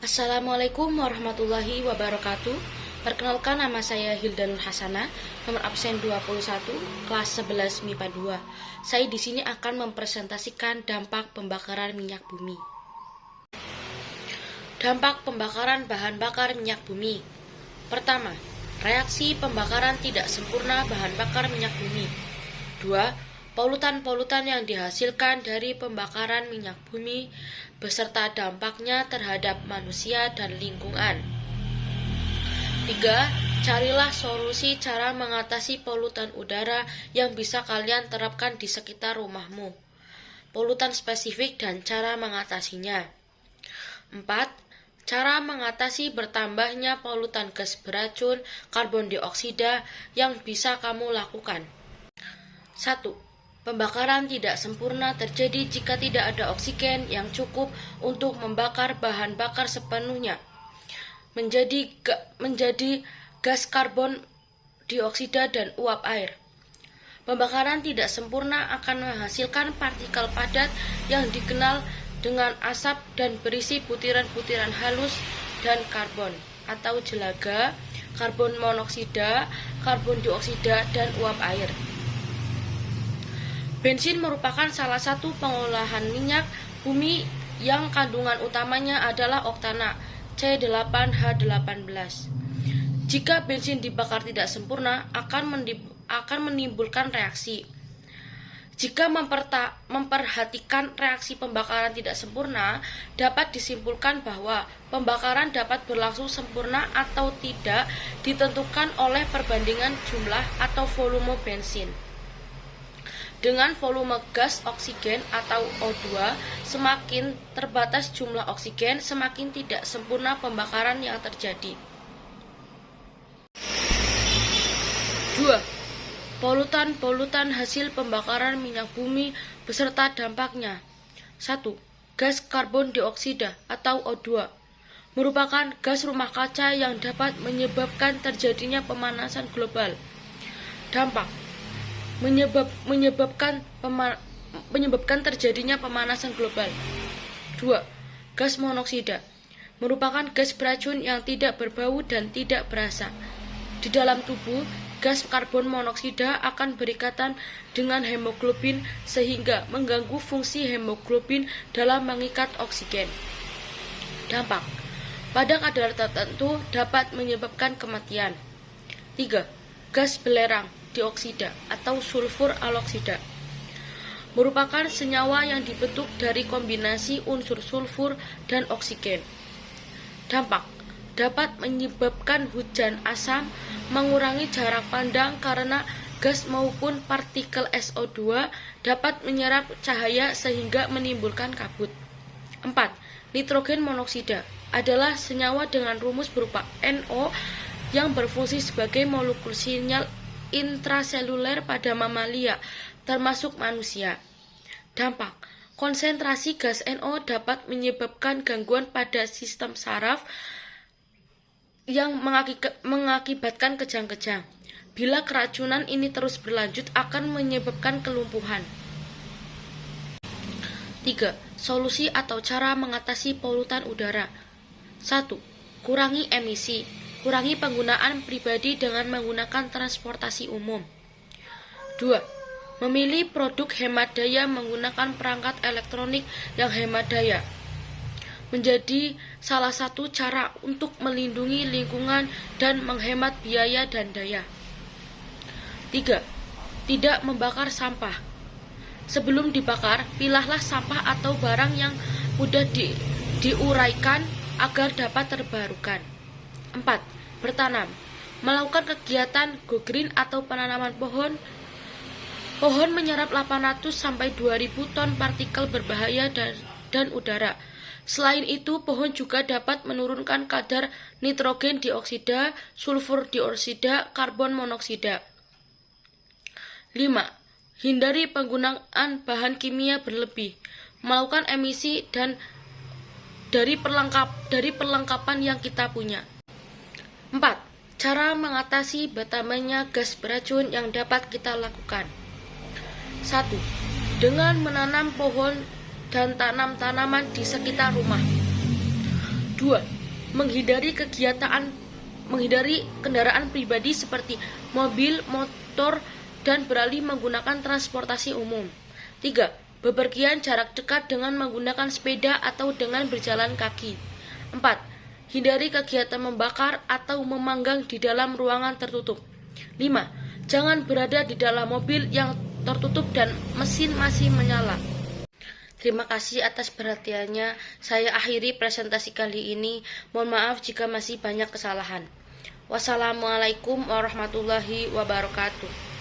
Assalamualaikum warahmatullahi wabarakatuh. Perkenalkan, nama saya Hilda Nur Hasanah, nomor absen 21, kelas 11 MIPA 2. Saya di sini akan mempresentasikan dampak pembakaran minyak bumi. Dampak pembakaran bahan bakar minyak bumi. Pertama, reaksi pembakaran tidak sempurna bahan bakar minyak bumi. 2. Polutan-polutan yang dihasilkan dari pembakaran minyak bumi beserta dampaknya terhadap manusia dan lingkungan. 3. Carilah solusi cara mengatasi polutan udara yang bisa kalian terapkan di sekitar rumahmu. Polutan spesifik dan cara mengatasinya. 4. Cara mengatasi bertambahnya polutan gas beracun karbon dioksida yang bisa kamu lakukan. 1. Pembakaran tidak sempurna terjadi jika tidak ada oksigen yang cukup untuk membakar bahan bakar sepenuhnya. Menjadi gas karbon dioksida dan uap air. Pembakaran tidak sempurna akan menghasilkan partikel padat yang dikenal dengan asap dan berisi butiran-butiran halus dan karbon atau jelaga, karbon monoksida, karbon dioksida, dan uap air. Bensin merupakan salah satu pengolahan minyak bumi yang kandungan utamanya adalah oktana C8H18. Jika bensin dibakar tidak sempurna, akan menimbulkan reaksi. Jika memperhatikan reaksi pembakaran tidak sempurna, dapat disimpulkan bahwa pembakaran dapat berlangsung sempurna atau tidak ditentukan oleh perbandingan jumlah atau volume bensin dengan volume gas oksigen atau O2. Semakin terbatas jumlah oksigen, semakin tidak sempurna pembakaran yang terjadi. 2. Polutan-polutan hasil pembakaran minyak bumi beserta dampaknya. 1. Gas karbon dioksida atau O2 merupakan gas rumah kaca yang dapat menyebabkan terjadinya pemanasan global. Dampak menyebabkan terjadinya pemanasan global. 2. Gas monoksida merupakan gas beracun yang tidak berbau dan tidak berasa. Di dalam tubuh, gas karbon monoksida akan berikatan dengan hemoglobin sehingga mengganggu fungsi hemoglobin dalam mengikat oksigen. Dampak pada kadar tertentu dapat menyebabkan kematian. 3. Gas belerang dioksida atau sulfur aloksida merupakan senyawa yang dibentuk dari kombinasi unsur sulfur dan oksigen. Dampak dapat menyebabkan hujan asam, mengurangi jarak pandang karena gas maupun partikel SO2 dapat menyerap cahaya sehingga menimbulkan kabut. 4. Nitrogen monoksida adalah senyawa dengan rumus berupa NO yang berfungsi sebagai molekul sinyal intraseluler pada mamalia, termasuk manusia. Dampak konsentrasi gas NO dapat menyebabkan gangguan pada sistem saraf yang mengakibatkan kejang-kejang. Bila keracunan ini terus berlanjut, akan menyebabkan kelumpuhan. 3. Solusi atau cara mengatasi polutan udara. 1. Kurangi emisi. Kurangi penggunaan pribadi dengan menggunakan transportasi umum. 2. Memilih produk hemat daya menggunakan perangkat elektronik yang hemat daya. Menjadi salah satu cara untuk melindungi lingkungan dan menghemat biaya dan daya. 3. Tidak membakar sampah. Sebelum dibakar, pilahlah sampah atau barang yang mudah diuraikan agar dapat terbarukan. 4. Bertanam. Melakukan kegiatan go green atau penanaman pohon. Pohon menyerap 800 sampai 2000 ton partikel berbahaya dan udara. Selain itu, pohon juga dapat menurunkan kadar nitrogen dioksida, sulfur dioksida, karbon monoksida. 5. Hindari penggunaan bahan kimia berlebih. Melakukan emisi dari perlengkapan yang kita punya. 4. Cara mengatasi bertambahnya gas beracun yang dapat kita lakukan. 1. Dengan menanam pohon dan tanam tanaman di sekitar rumah. 2. 2. Menghindari kendaraan pribadi seperti mobil, motor, dan beralih menggunakan transportasi umum. 3. Bepergian jarak dekat dengan menggunakan sepeda atau dengan berjalan kaki. 4. Hindari kegiatan membakar atau memanggang di dalam ruangan tertutup. 5. Jangan berada di dalam mobil yang tertutup dan mesin masih menyala. Terima kasih atas perhatiannya. Saya akhiri presentasi kali ini. Mohon maaf jika masih banyak kesalahan. Wassalamualaikum warahmatullahi wabarakatuh.